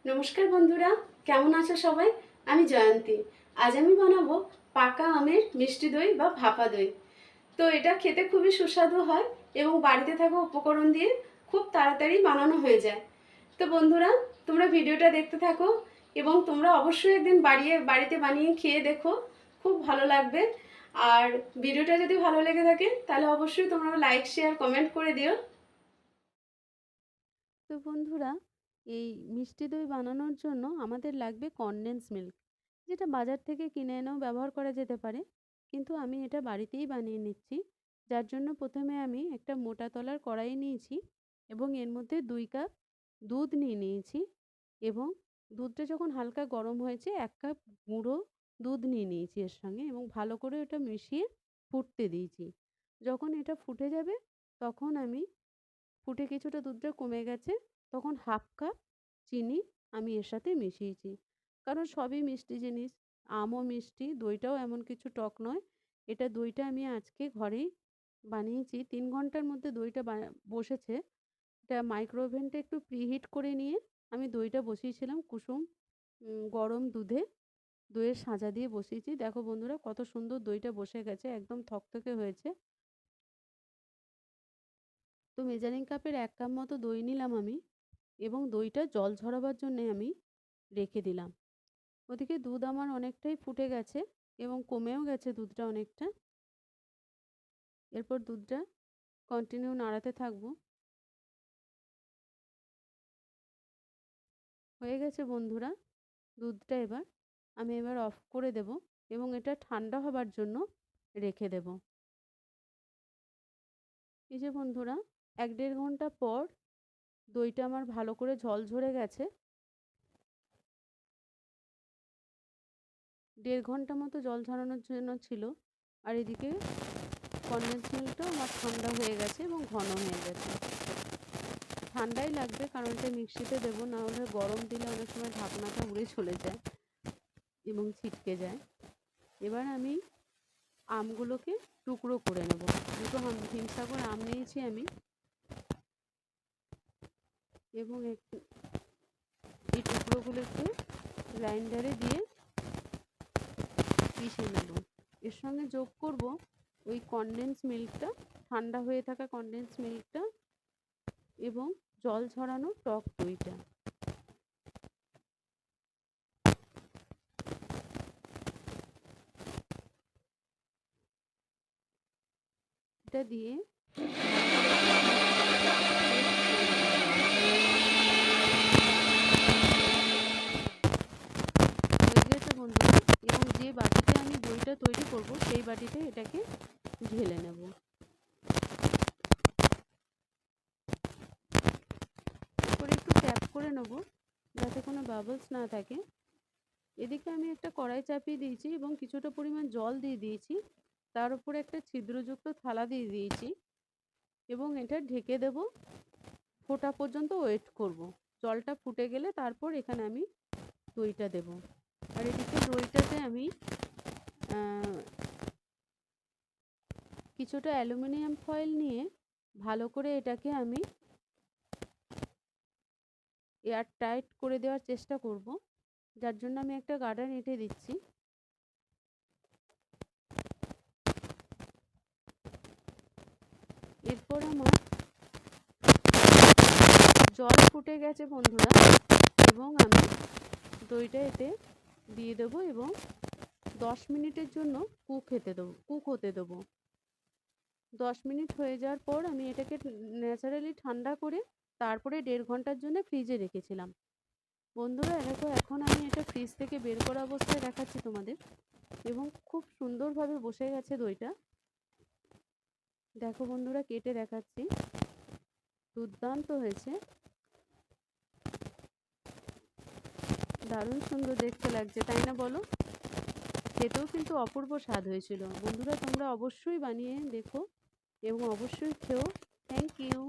নমস্কার বন্ধুরা, কেমন আছো সবাই? আমি জয়ন্তী। আজ আমি বানাবো পাকা আমের মিষ্টি দই বা ভাপা দই। তো এটা খেতে খুবই সুস্বাদু হয় এবং বাড়িতে থাকা উপকরণ দিয়ে খুব তাড়াতাড়ি বানানো হয়ে যায়। তো বন্ধুরা, তোমরা ভিডিওটা দেখতে থাকো এবং তোমরা অবশ্যই একদিন বাড়িতে বানিয়ে খেয়ে দেখো, খুব ভালো লাগবে। আর ভিডিওটা যদি ভালো লেগে থাকে তাহলে অবশ্যই তোমরা লাইক, শেয়ার, কমেন্ট করে দিও। তো বন্ধুরা, এই মিষ্টি দই বানানোর জন্য আমাদের লাগবে কনডেন্স মিল্ক, যেটা বাজার থেকে কিনে এনেও ব্যবহার করা যেতে পারে, কিন্তু আমি এটা বাড়িতেই বানিয়ে নিচ্ছি। যার জন্য প্রথমে আমি একটা মোটা তলার কড়াই নিয়েছি এবং এর মধ্যে 2 কাপ দুধ নিয়ে নিয়েছি এবং দুধটা যখন হালকা গরম হয়েছে 1 কাপ গুঁড়ো দুধ নিয়ে নিয়েছি এর সঙ্গে এবং ভালো করে ওটা মিশিয়ে ফুটতে দিয়েছি। যখন এটা ফুটে যাবে তখন আমি ফুটে কিছুটা দুধটা কমে গেছে, তখন 1/2 কাপ চিনি আমি এর সাথে মিশিয়েছি। কারণ সবই মিষ্টি জিনিস, আমও মিষ্টি, দইটাও এমন কিছু টক নয়। এটা দইটা আমি আজকে ঘরেই বানিয়েছি। 3 ঘন্টার মধ্যে দইটা বসেছে। এটা মাইক্রো ওভেনটা একটু প্রিহিট করে নিয়ে আমি দইটা বসিয়েছিলাম কুসুম গরম দুধে, দইয়ের সাজা দিয়ে বসিয়েছি। দেখো বন্ধুরা, কত সুন্দর দইটা বসে গেছে, একদম থকথকে হয়েছে। তো মেজারিং কাপের 1 কাপ মতো দই নিলাম আমি এবং দইটা জল ঝরাবার জন্যে আমি রেখে দিলাম। ওদিকে দুধ আমার অনেকটাই ফুটে গেছে এবং কমেও গেছে দুধটা অনেকটা। এরপর দুধটা কন্টিনিউ নাড়াতে থাকবো। হয়ে গেছে বন্ধুরা দুধটা। আমি অফ করে দেব এবং এটা ঠান্ডা হবার জন্য রেখে দেব। এই যে বন্ধুরা, 1-1.5 ঘন্টা পর দইটা আমার ভালো করে জল ঝরে গেছে। 1.5 ঘন্টা মতো জল ঝরানোর জন্য ছিল। আর এদিকে কনডেন্স মিল্কটাও আমার ঠান্ডা হয়ে গেছে এবং ঘন হয়ে গেছে। ঠান্ডাই লাগবে, কারণ এটা মিক্সিতে দেবো, না হলে গরম দিলে অনেক সময় ঢাকনাটা উড়ে চলে যায় এবং ছিটকে যায়। এবার আমি আমগুলোকে টুকরো করে নেব। দুটো হিমসাগর আম নিয়েছি আমি এবং এই টুকরোগুলোকে গ্রাইন্ডারে দিয়ে পিষে নেব। এর সঙ্গে যোগ করব ওই কনডেন্স মিল্কটা, ঠান্ডা হয়ে থাকা কনডেন্স মিল্কটা এবং জল ঝরানো টক দইটা। এটা দিয়ে হয়ে গেছে বন্ধুরা। এবং যে বাটিতে আমি দইটা তৈরি করব সেই বাটিতে এটাকে ঢেলে নেব। এরপরে একটু ট্যাপ করে নেব যাতে কোনো বাবলস না থাকে। এদিকে আমি একটা কড়াই চাপিয়ে দিয়েছি এবং কিছুটা পরিমাণ জল দিয়ে দিয়েছি। তার উপরে একটা ছিদ্রযুক্ত থালা দিয়ে দিয়েছি এবং এটা ঢেকে দেব। ফোটা পর্যন্ত ওয়েট করব। জলটা ফুটে গেলে তারপর এখানে আমি দইটা দেব। আর এদিকে দইটাতে আমি কিছুটা অ্যালুমিনিয়াম ফয়েল নিয়ে ভালো করে এটাকে আমি এয়ার টাইট করে দেওয়ার চেষ্টা করব, যার জন্য আমি একটা গার্ডার এঁটে দিচ্ছি। এরপর আমার জল ফুটে গেছে বন্ধুরা এবং আমি দইটা এতে দিয়ে দেবো এবং 10 মিনিটের জন্য কুক হতে দেবো। 10 মিনিট হয়ে যাওয়ার পর আমি এটাকে ন্যাচারালি ঠান্ডা করে তারপরে 1.5 ঘন্টার জন্য ফ্রিজে রেখেছিলাম। বন্ধুরা দেখো, এখন আমি এটা ফ্রিজ থেকে বের করা অবস্থায় দেখাচ্ছি তোমাদের এবং খুব সুন্দরভাবে বসে গেছে দইটা। দেখো বন্ধুরা, কেটে দেখাচ্ছি, দুর্দান্ত হয়েছে, দারুণ সুন্দর দেখতে লাগছে, তাই না বলো? খেতেও কিন্তু অপূর্ব স্বাদ হয়েছিল। বন্ধুরা, তোমরা অবশ্যই বানিয়ে দেখো এবং অবশ্যই খেও। Thank you.